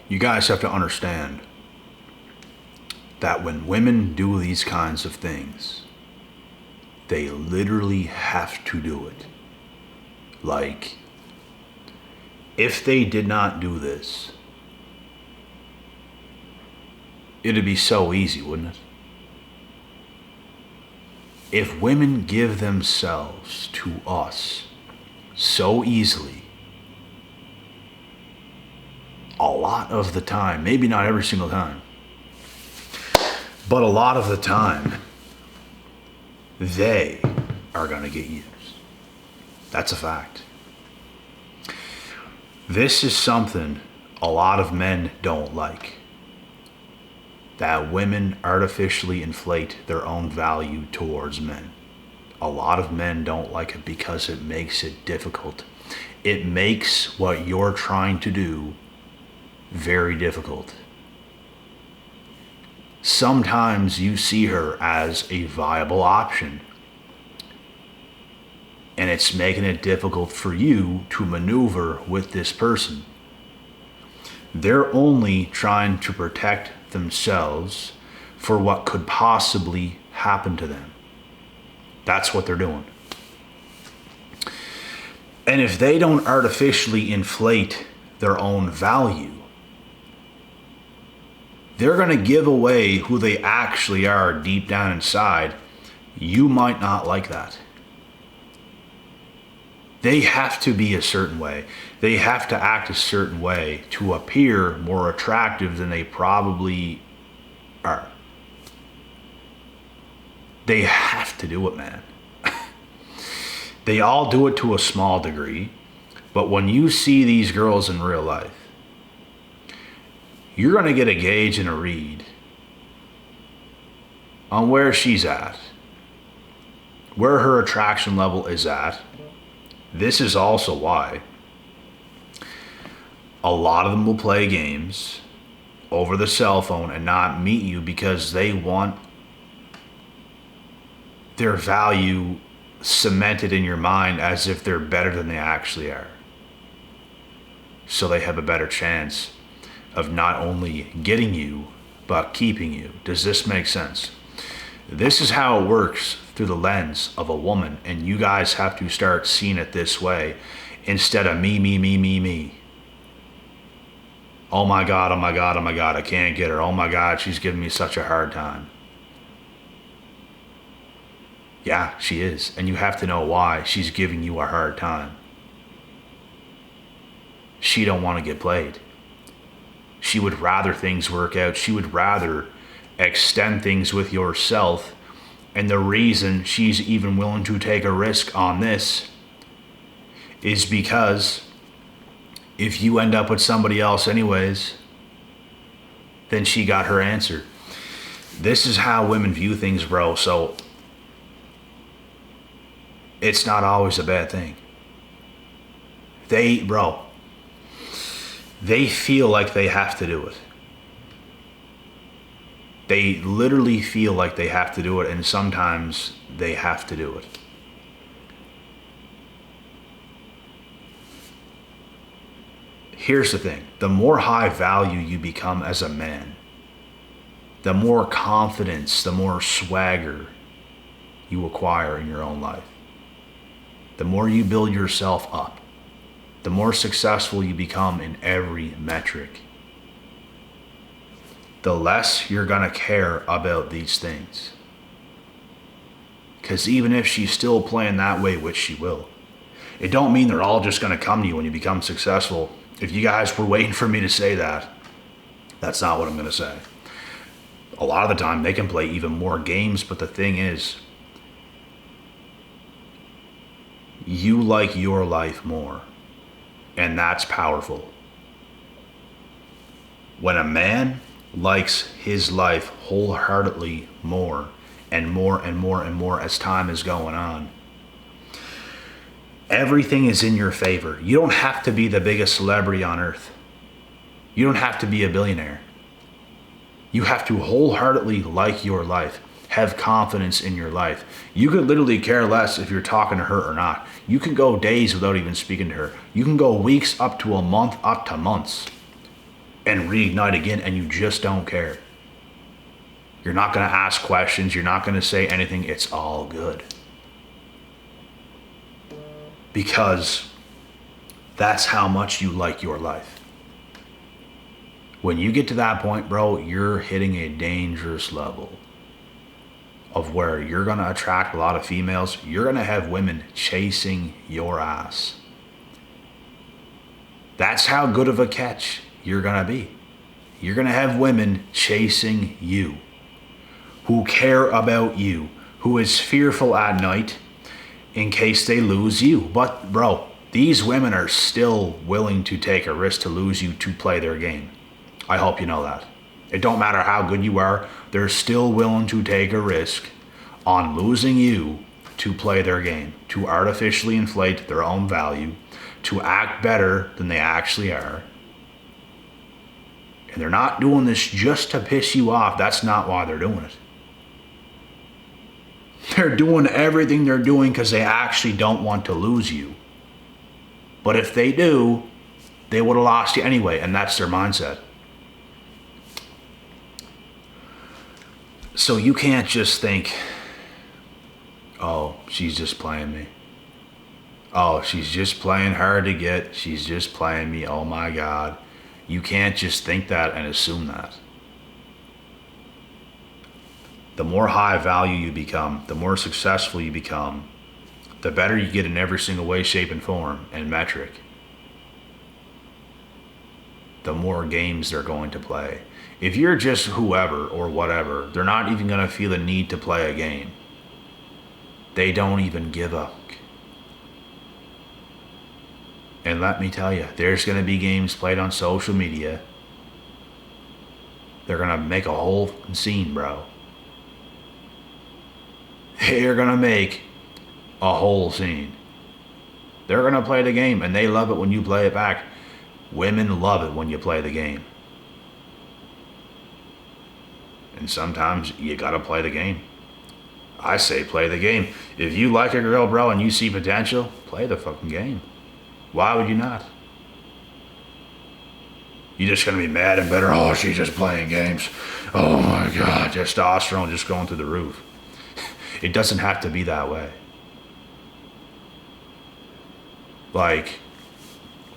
You guys have to understand that when women do these kinds of things, they literally have to do it. Like, if they did not do this, it'd be so easy, wouldn't it? If women give themselves to us so easily, a lot of the time, maybe not every single time, but a lot of the time, they are going to get used. That's a fact. This is something a lot of men don't like. That women artificially inflate their own value towards men. A lot of men don't like it because it makes it difficult. It makes what you're trying to do very difficult. Sometimes you see her as a viable option, and it's making it difficult for you to maneuver with this person. They're only trying to protect themselves for what could possibly happen to them. That's what they're doing. And if they don't artificially inflate their own value, they're going to give away who they actually are deep down inside. You might not like that. They have to be a certain way. They have to act a certain way to appear more attractive than they probably are. They have to do it, man. They all do it to a small degree, but when you see these girls in real life, you're going to get a gauge and a read on where she's at, where her attraction level is at. This is also why a lot of them will play games over the cell phone and not meet you, because they want their value cemented in your mind as if they're better than they actually are. So they have a better chance of not only getting you, but keeping you. Does this make sense? This is how it works through the lens of a woman, and you guys have to start seeing it this way instead of me. Oh my God, I can't get her. Oh my God, she's giving me such a hard time. Yeah, she is, and you have to know why she's giving you a hard time. She don't want to get played. She would rather things work out. She would rather extend things with yourself. And the reason she's even willing to take a risk on this is because if you end up with somebody else anyways, then she got her answer. This is how women view things, bro. So it's not always a bad thing. They feel like they have to do it. They literally feel like they have to do it, and sometimes they have to do it. Here's the thing. The more high value you become as a man, the more confidence, the more swagger you acquire in your own life. The more you build yourself up, the more successful you become in every metric, the less you're going to care about these things. Because even if she's still playing that way, which she will, it don't mean they're all just going to come to you when you become successful. If you guys were waiting for me to say that, that's not what I'm going to say. A lot of the time they can play even more games, but the thing is, you like your life more, and that's powerful. When a man likes his life wholeheartedly more and more and more and more as time is going on, everything is in your favor. You don't have to be the biggest celebrity on earth. You don't have to be a billionaire. You have to wholeheartedly like your life, have confidence in your life. You could literally care less if you're talking to her or not. You can go days without even speaking to her. You can go weeks up to a month, up to months. and reignite again, and you just don't care. You're not going to ask questions. You're not going to say anything. It's all good. Because that's how much you like your life. When you get to that point, bro, you're hitting a dangerous level of where you're going to attract a lot of females. You're going to have women chasing your ass. That's how good of a catch you're going to be. You're going to have women chasing you, who care about you, who is fearful at night in case they lose you. But bro, these women are still willing to take a risk to lose you to play their game. I hope you know that. It don't matter how good you are, they're still willing to take a risk on losing you to play their game, to artificially inflate their own value, to act better than they actually are. And they're not doing this just to piss you off. That's not why they're doing it. They're doing everything they're doing because they actually don't want to lose you. But if they do, they would have lost you anyway, and that's their mindset. So you can't just think, oh, she's just playing me. Oh, she's just playing hard to get. She's just playing me. Oh my God. You can't just think that and assume that. The more high value you become, the more successful you become, the better you get in every single way, shape, and form and metric, the more games they're going to play. If you're just whoever or whatever, they're not even going to feel the need to play a game. They don't even give a. And let me tell you, there's going to be games played on social media. They're going to make a whole scene, bro. They're going to make a whole scene. They're going to play the game, and they love it when you play it back. Women love it when you play the game. And sometimes you got to play the game. I say play the game. If you like a girl, bro, and you see potential, play the fucking game. Why would you not? You're just going to be mad and bitter. Oh, she's just playing games. Oh my God, testosterone just going through the roof. It doesn't have to be that way. Like,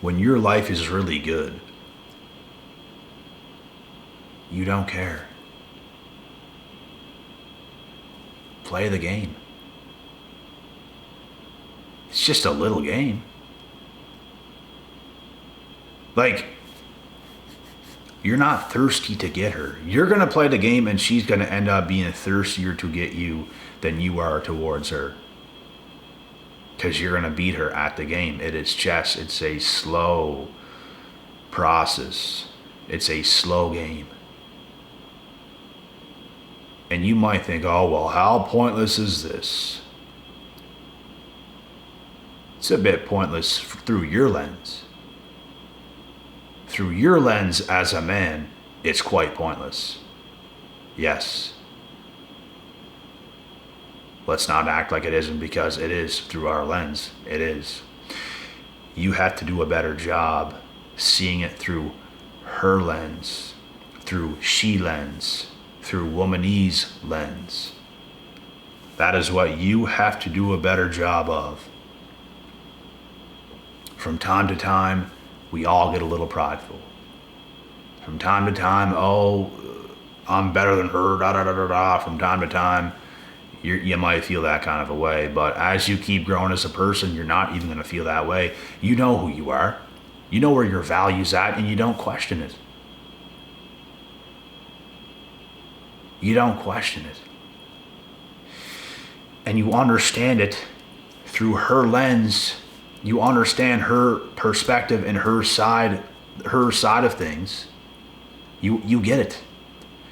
when your life is really good, you don't care. Play the game. It's just a little game. Like, you're not thirsty to get her. You're going to play the game and she's going to end up being thirstier to get you than you are towards her. Because you're going to beat her at the game. It is chess. It's a slow process. It's a slow game. And you might think, oh, well, how pointless is this? It's a bit pointless through your lens. Through your lens as a man, it's quite pointless. Yes. Let's not act like it isn't, because it is through our lens. It is. You have to do a better job seeing it through her lens, through she lens, through womanese lens. That is what you have to do a better job of. From time to time, we all get a little prideful. From time to time, oh, I'm better than her, da da da da da. From time to time, you might feel that kind of a way. But as you keep growing as a person, you're not even going to feel that way. You know who you are. You know where your value's at, and you don't question it. You don't question it. And you understand it through her lens. You understand her perspective and her side of things. You get it.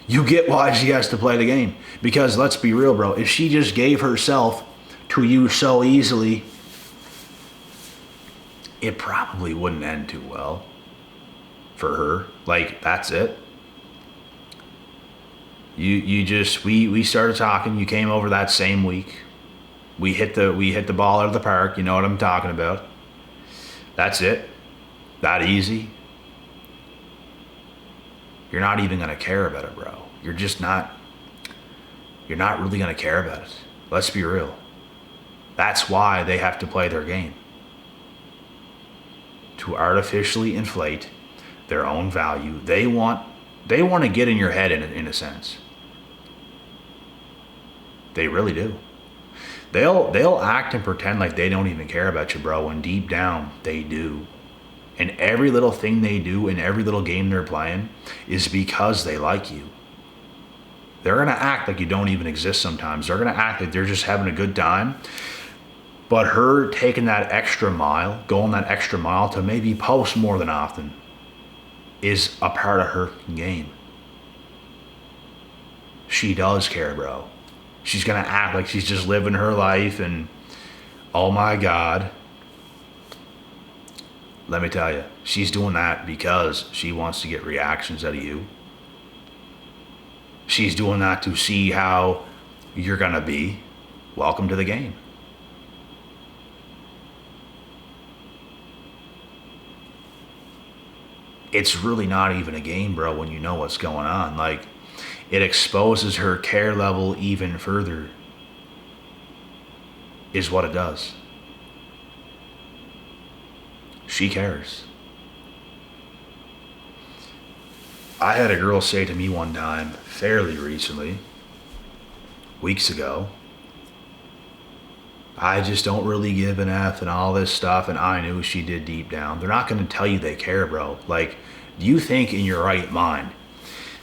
You get why she has to play the game. Because let's be real, bro. If she just gave herself to you so easily, it probably wouldn't end too well for her. Like, that's it. We started talking. You came over that same week. We hit the ball out of the park. You know what I'm talking about. That's it. That easy. you're not even going to care about it, bro. You're not really going to care about it. Let's be real. That's why they have to play their game. To artificially inflate their own value. They want to get in your head in a sense. They really do. They'll act and pretend like they don't even care about you, bro, when deep down they do. And every little thing they do in every little game they're playing is because they like you. They're going to act like you don't even exist sometimes. They're going to act like they're just having a good time. But her taking that extra mile, going that extra mile to maybe post more than often, is a part of her game. She does care, bro. She's going to act like she's just living her life and, oh my God. Let me tell you, she's doing that because she wants to get reactions out of you. She's doing that to see how you're going to be. Welcome to the game. It's really not even a game, bro, when you know what's going on. Like, it exposes her care level even further, is what it does. She cares. I had a girl say to me one time, fairly recently, weeks ago, I just don't really give an F and all this stuff, and I knew she did deep down. They're not going to tell you they care, bro. Like, do you think in your right mind,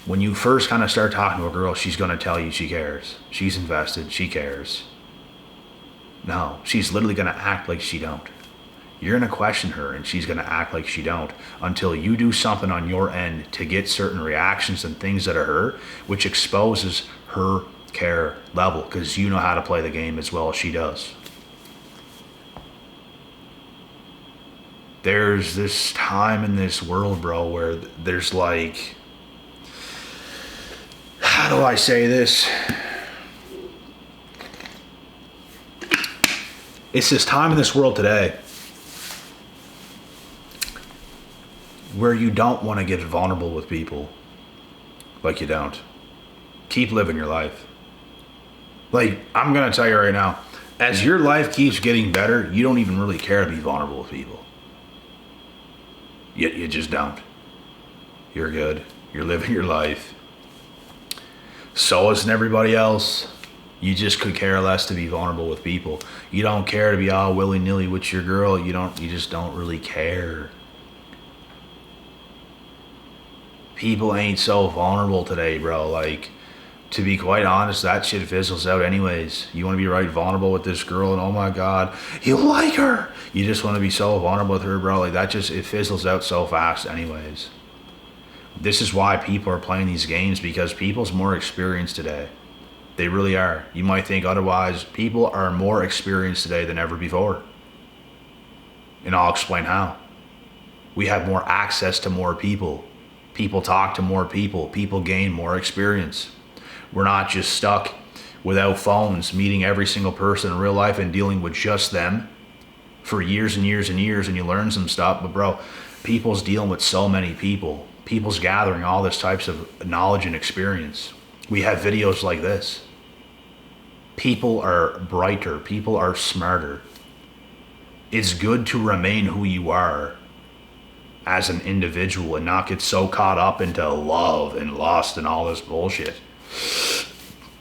when you first kind of start talking to a girl, she's going to tell you she cares? She's invested, she cares. No, she's literally going to act like she don't. You're going to question her, and she's going to act like she don't until you do something on your end to get certain reactions and things that are her, which exposes her care level, because you know how to play the game as well as she does. There's this time in this world, bro, where there's like, how do I say this? It's this time in this world today where you don't want to get vulnerable with people. Like, you don't. Keep living your life. Like, I'm going to tell you right now, as your life keeps getting better, you don't even really care to be vulnerable with people. You just don't. You're good. You're living your life. So isn't everybody else. You just could care less to be vulnerable with people. You don't care to be all willy-nilly with your girl. You just don't really care. People ain't so vulnerable today, bro. Like, to be quite honest, that shit fizzles out anyways. You want to be right vulnerable with this girl, and oh my God, you like her. You just want to be so vulnerable with her, bro. Like, that just, it fizzles out so fast anyways. This is why people are playing these games, because people's more experienced today. They really are. You might think otherwise. People are more experienced today than ever before. And I'll explain how. We have more access to more people. People talk to more people. People gain more experience. We're not just stuck without phones, meeting every single person in real life and dealing with just them for years and years and years, and you learn some stuff. But bro, people's dealing with so many people. People's gathering all this types of knowledge and experience. We have videos like this. People are brighter. People are smarter. It's good to remain who you are as an individual and not get so caught up into love and lust and all this bullshit.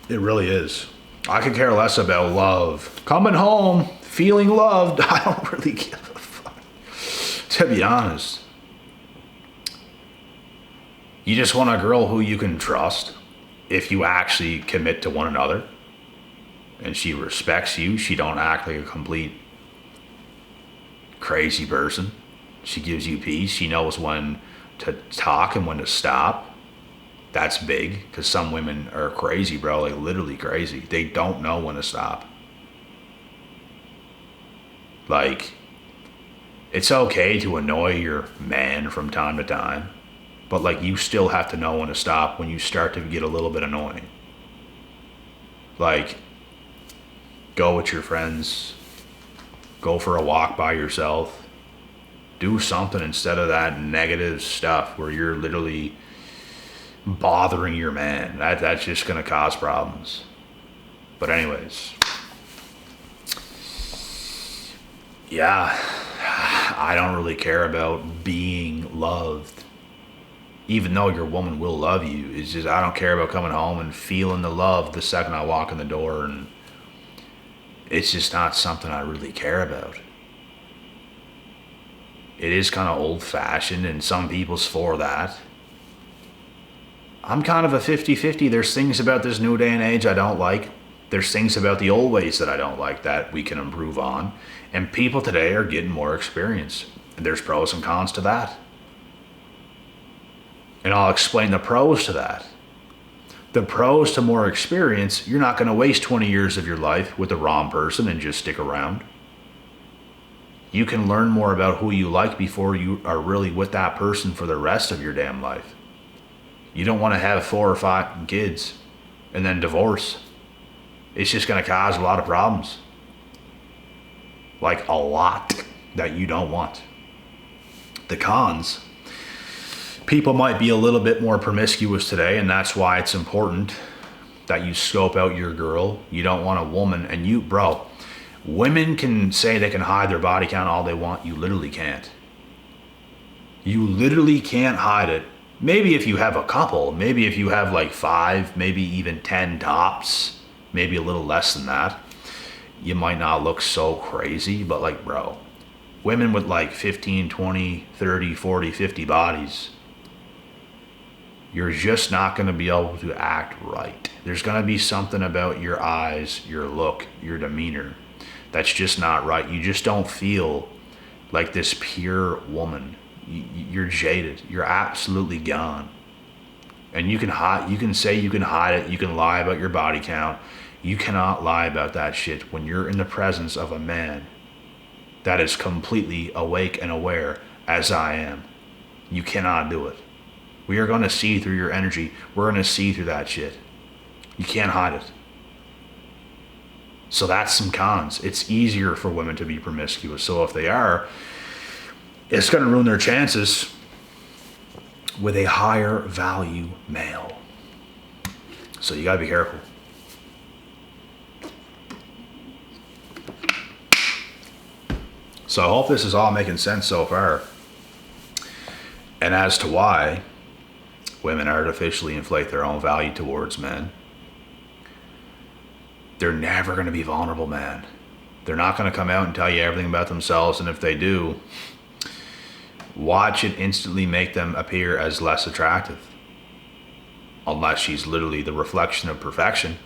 It really is. I could care less about love. Coming home, feeling loved, I don't really give a fuck. To be honest. You just want a girl who you can trust if you actually commit to one another. And she respects you. She don't act like a complete crazy person. She gives you peace. She knows when to talk and when to stop. That's big, because some women are crazy, bro, like literally crazy. They don't know when to stop. Like, it's okay to annoy your man from time to time, but like, you still have to know when to stop when you start to get a little bit annoying. Like, go with your friends, go for a walk by yourself, do something instead of that negative stuff where you're literally bothering your man. That's just going to cause problems. But anyways, yeah, I don't really care about being loved. Even though your woman will love you, it's just I don't care about coming home and feeling the love the second I walk in the door, and it's just not something I really care about. It is kind of old-fashioned, and some people's for that. I'm kind of a 50-50. There's things about this new day and age I don't like. There's things about the old ways that I don't like that we can improve on. And people today are getting more experience. And there's pros and cons to that. And I'll explain the pros to that. The pros to more experience, you're not going to waste 20 years of your life with the wrong person and just stick around. You can learn more about who you like before you are really with that person for the rest of your damn life. You don't want to have 4 or 5 kids and then divorce. It's just going to cause a lot of problems. Like a lot that you don't want. The cons. People might be a little bit more promiscuous today, and that's why it's important that you scope out your girl. You don't want a woman, and women can say they can hide their body count all they want. You literally can't. You literally can't hide it. Maybe if you have a couple, maybe if you have like 5, maybe even 10 tops, maybe a little less than that, you might not look so crazy, but like, women with like 15, 20, 30, 40, 50 bodies, you're just not going to be able to act right. There's going to be something about your eyes, your look, your demeanor that's just not right. You just don't feel like this pure woman. You're jaded. You're absolutely gone. And you can say you can hide it. You can lie about your body count. You cannot lie about that shit when you're in the presence of a man that is completely awake and aware as I am. You cannot do it. We are going to see through your energy. We're going to see through that shit. You can't hide it. So that's some cons. It's easier for women to be promiscuous. So if they are, it's going to ruin their chances with a higher value male. So you got to be careful. So I hope this is all making sense so far. And as to why women artificially inflate their own value towards men, they're never going to be vulnerable, man. They're not going to come out and tell you everything about themselves. And if they do, watch it instantly make them appear as less attractive. Unless she's literally the reflection of perfection,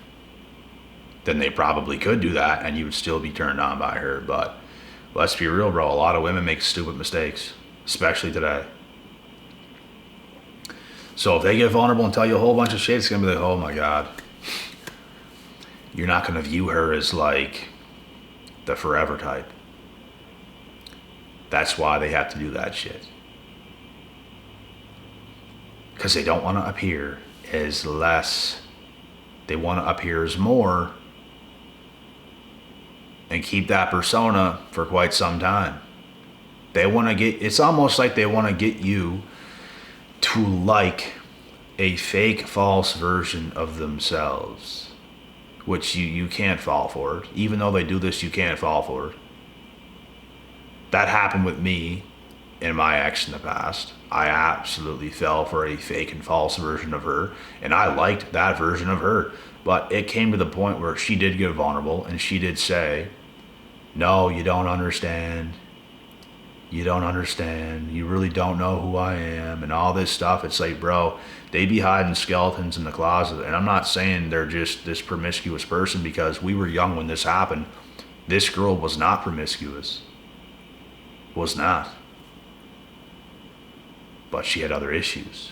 then they probably could do that and you would still be turned on by her. But let's be real, bro. A lot of women make stupid mistakes, especially today. So if they get vulnerable and tell you a whole bunch of shit, it's going to be like, oh my God. You're not going to view her as like the forever type. That's why they have to do that shit. Because they don't want to appear as less. They want to appear as more and keep that persona for quite some time. They want to get, it's almost like they want to get you to like a fake, false version of themselves, which you can't fall for it. Even though they do this, you can't fall for it. That happened with me and my ex in the past. I absolutely fell for a fake and false version of her, and I liked that version of her. But it came to the point where she did get vulnerable, and she did say, no, you don't understand. You don't understand. You really don't know who I am, and all this stuff. It's like, bro, they be hiding skeletons in the closet. And I'm not saying they're just this promiscuous person, because we were young when this happened. This girl was not promiscuous. Was not. But she had other issues.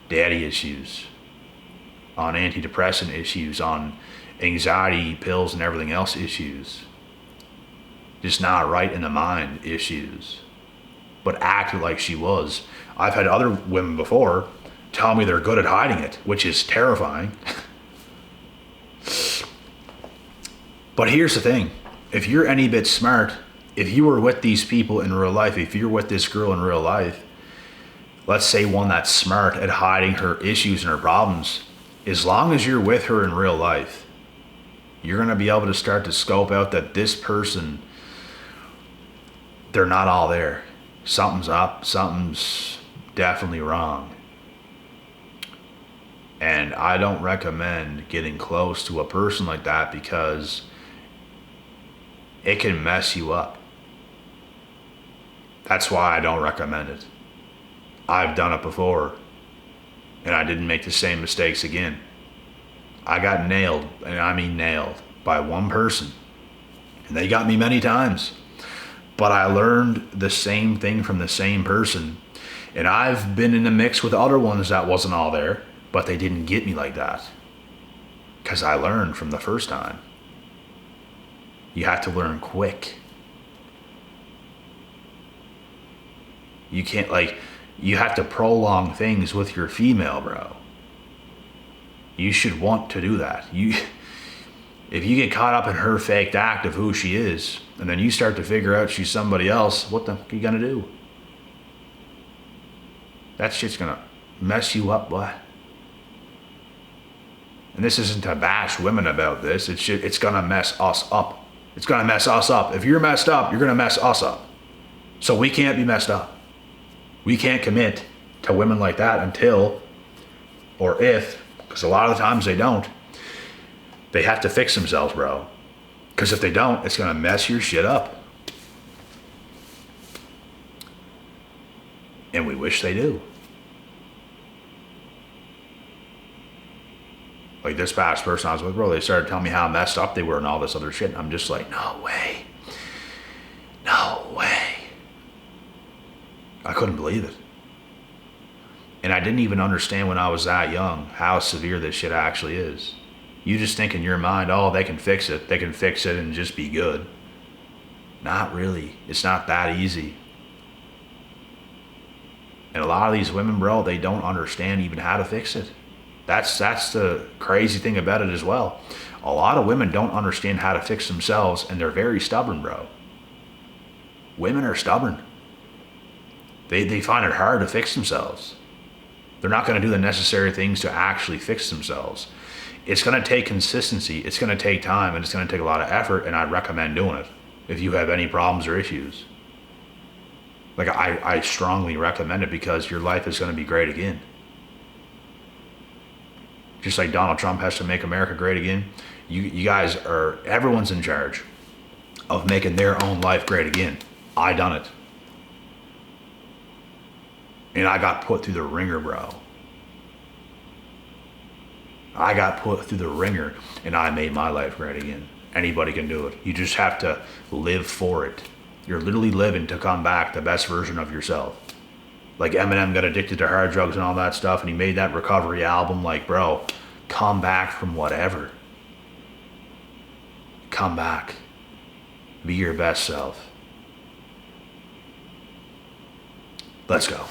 Daddy issues. On antidepressant issues. On anxiety pills and everything else issues. Just not right in the mind issues. But acted like she was. I've had other women before tell me they're good at hiding it, which is terrifying. But here's the thing. If you're any bit smart, if you were with these people in real life, if you're with this girl in real life, let's say one that's smart at hiding her issues and her problems, as long as you're with her in real life, you're going to be able to start to scope out that this person, they're not all there. Something's up, something's definitely wrong. And I don't recommend getting close to a person like that because it can mess you up. That's why I don't recommend it. I've done it before, and I didn't make the same mistakes again. I got nailed, and I mean nailed, by one person. And they got me many times. But I learned the same thing from the same person. And I've been in the mix with other ones that wasn't all there, but they didn't get me like that. Because I learned from the first time. You have to learn quick. You can't, you have to prolong things with your female, bro. You should want to do that. If you get caught up in her faked act of who she is, and then you start to figure out she's somebody else, what the fuck are you gonna do? That shit's gonna mess you up, boy. And this isn't to bash women about this. It's gonna mess us up. It's gonna mess us up. If you're messed up, you're gonna mess us up. So we can't be messed up. We can't commit to women like that until, or if, because a lot of the times they don't, they have to fix themselves, bro. Because if they don't, it's gonna mess your shit up. And we wish they do. Like this past person I was with, bro, they started telling me how messed up they were and all this other shit. And I'm just like, no way. No way. I couldn't believe it. And I didn't even understand when I was that young how severe this shit actually is. You just think in your mind, oh, they can fix it. They can fix it and just be good. Not really. It's not that easy. And a lot of these women, bro, they don't understand even how to fix it. That's the crazy thing about it as well. A lot of women don't understand how to fix themselves, and they're very stubborn, bro. Women are stubborn. They find it hard to fix themselves. They're not going to do the necessary things to actually fix themselves. It's going to take consistency, it's going to take time, and it's going to take a lot of effort, and I recommend doing it if you have any problems or issues. Like, I strongly recommend it because your life is going to be great again. Just like Donald Trump has to make America great again, you guys are, everyone's in charge of making their own life great again. I done it. And I got put through the ringer, bro. I got put through the ringer and I made my life great again. Anybody can do it. You just have to live for it. You're literally living to come back the best version of yourself. Like Eminem got addicted to hard drugs and all that stuff, and he made that recovery album. Like, bro, come back from whatever. Come back. Be your best self. Let's go.